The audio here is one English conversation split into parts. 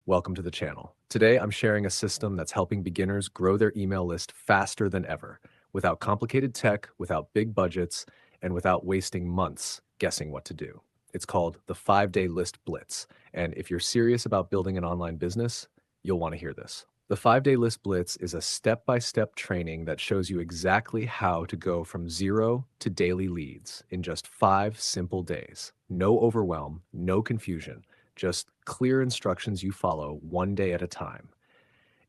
Welcome to the channel. Today, I'm sharing a system that's helping beginners grow their email list faster than ever, without complicated tech, without big budgets, and without wasting months guessing what to do. It's called the 5-Day List Blitz, and if you're serious about building an online business, you'll want to hear this. The 5-Day List Blitz is a step-by-step training that shows you exactly how to go from zero to daily leads in just 5 simple days. No overwhelm, no confusion, just clear instructions you follow one day at a time.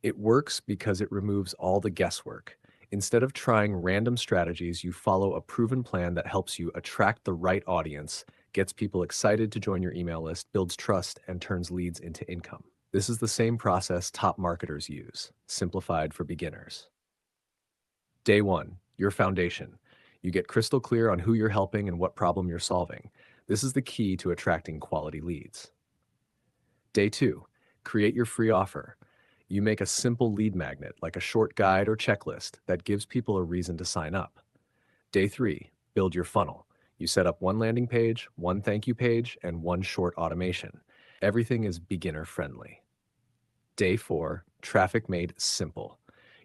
It works because it removes all the guesswork. Instead of trying random strategies, you follow a proven plan that helps you attract the right audience, gets people excited to join your email list, builds trust, and turns leads into income. This is the same process top marketers use, simplified for beginners. Day 1, your foundation. You get crystal clear on who you're helping and what problem you're solving. This is the key to attracting quality leads. Day 2, create your free offer. You make a simple lead magnet, like a short guide or checklist, that gives people a reason to sign up. Day 3, build your funnel. You set up one landing page, one thank you page, and one short automation. Everything is beginner friendly. Day 4, traffic made simple.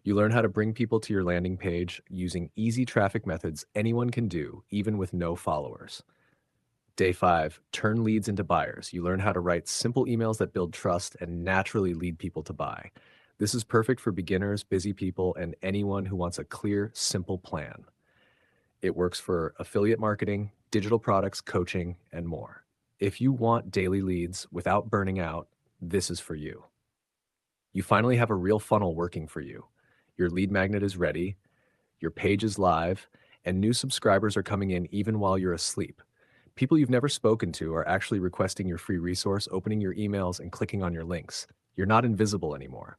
You learn how to bring people to your landing page using easy traffic methods anyone can do, even with no followers. Day 5, turn leads into buyers. You learn how to write simple emails that build trust and naturally lead people to buy. This is perfect for beginners, busy people, and anyone who wants a clear, simple plan. It works for affiliate marketing, digital products, coaching, and more. If you want daily leads without burning out, this is for you. You finally have a real funnel working for you. Your lead magnet is ready, your page is live, and new subscribers are coming in even while you're asleep. People you've never spoken to are actually requesting your free resource, opening your emails, and clicking on your links. You're not invisible anymore.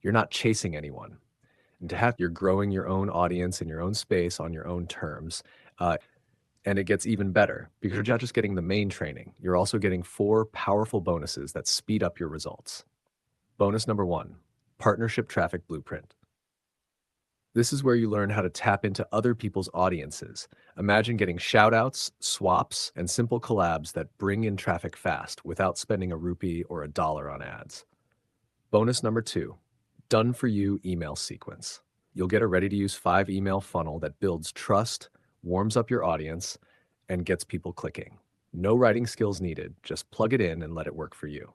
You're not chasing anyone. And you're growing your own audience in your own space on your own terms. Uh, and it gets even better because you're not just getting the main training, you're also getting 4 powerful bonuses that speed up your results. Bonus number 1, Partnership Traffic Blueprint. This is where you learn how to tap into other people's audiences. Imagine getting shoutouts, swaps, and simple collabs that bring in traffic fast without spending a rupee or a dollar on ads. Bonus number 2, Done for You email sequence. You'll get a ready-to-use 5 email funnel that builds trust, warms up your audience, and gets people clicking. No writing skills needed, just plug it in and let it work for you.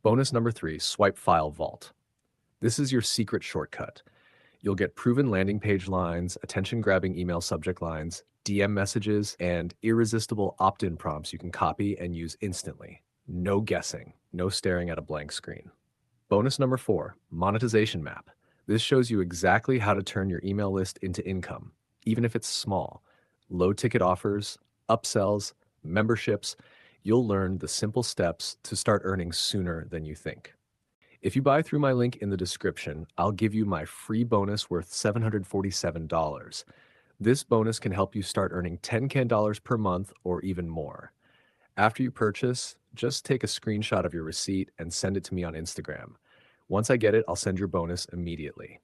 Bonus number 3, Swipe File Vault. This is your secret shortcut. You'll get proven landing page lines, attention-grabbing email subject lines, DM messages, and irresistible opt-in prompts you can copy and use instantly. No guessing, no staring at a blank screen. Bonus number 4, Monetization Map. This shows you exactly how to turn your email list into income, even if it's small. Low-ticket offers, upsells, memberships. You'll learn the simple steps to start earning sooner than you think. If you buy through my link in the description, I'll give you my free bonus worth $747. This bonus can help you start earning $10K per month or even more. After you purchase, just take a screenshot of your receipt and send it to me on Instagram. Once I get it, I'll send your bonus immediately.